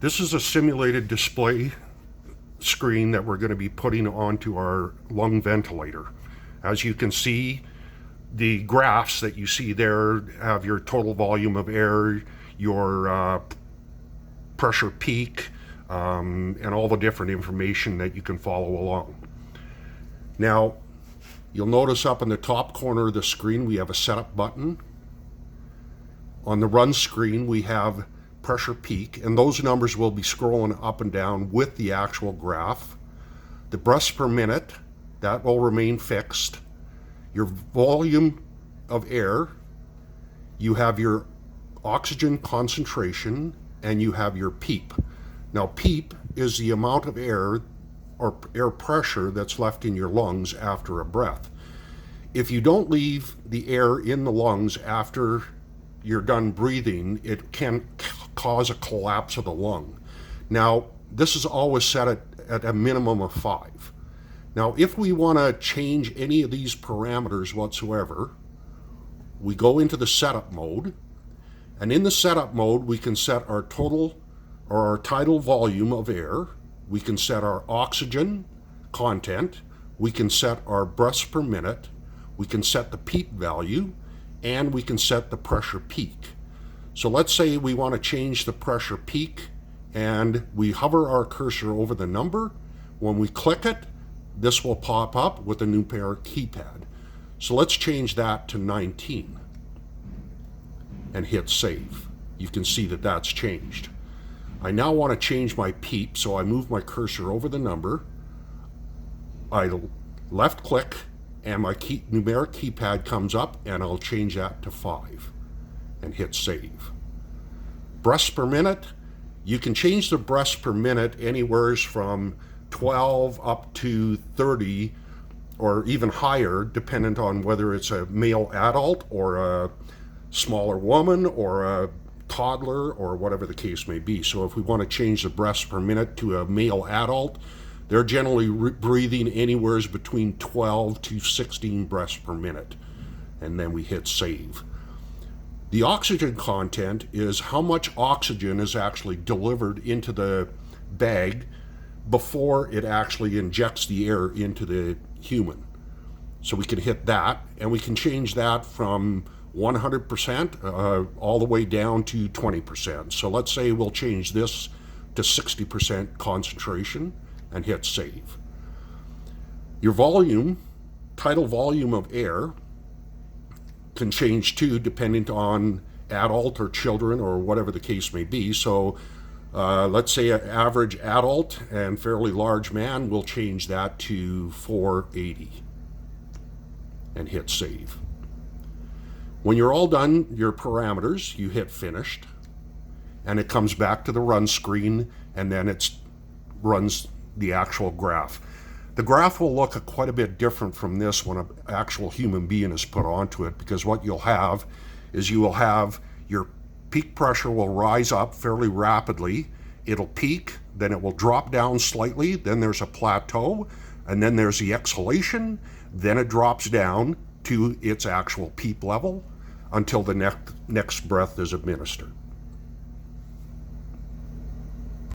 This is a simulated display screen that we're going to be putting onto our lung ventilator. As you can see, the graphs that you see there have your total volume of air, your pressure peak, and all the different information that you can follow along. Now, you'll notice up in the top corner of the screen we have a setup button. On the run screen we have pressure peak, and those numbers will be scrolling up and down with the actual graph. The breaths per minute, that will remain fixed. Your volume of air, you have your oxygen concentration, and you have your PEEP. Now PEEP is the amount of air or air pressure that's left in your lungs after a breath. If you don't leave the air in the lungs after you're done breathing, it can cause a collapse of the lung. Now, this is always set at a minimum of 5. Now, if we want to change any of these parameters whatsoever, we go into the setup mode, and in the setup mode, we can set our total or our tidal volume of air, we can set our oxygen content, we can set our breaths per minute, we can set the PEEP value, and we can set the pressure peak. So let's say we want to change the pressure peak, and we hover our cursor over the number. When we click it, this will pop up with a numeric keypad. So let's change that to 19 and hit save. You can see that that's changed. I now want to change my PEEP, so I move my cursor over the number. I left click, and my numeric keypad comes up, and I'll change that to 5 and hit save. Breaths per minute, you can change the breaths per minute anywhere from 12 up to 30 or even higher, dependent on whether it's a male adult or a smaller woman or a toddler or whatever the case may be. So if we want to change the breaths per minute to a male adult, they're generally breathing anywhere between 12 to 16 breaths per minute, and then we hit save. The oxygen content is how much oxygen is actually delivered into the bag before it actually injects the air into the human. So we can hit that, and we can change that from 100% all the way down to 20%. So let's say we'll change this to 60% concentration and hit save. Your volume, tidal volume of air, can change too depending on adult or children or whatever the case may be. So let's say an average adult and fairly large man, we'll change that to 480 and hit save. When you're all done your parameters, you hit finished, and it comes back to the run screen, and then it runs the actual graph. The graph will look quite a bit different from this when an actual human being is put onto it, because what you'll have is you will have your peak pressure will rise up fairly rapidly. It'll peak, then it will drop down slightly, then there's a plateau, and then there's the exhalation, then it drops down to its actual PEEP level until the next breath is administered.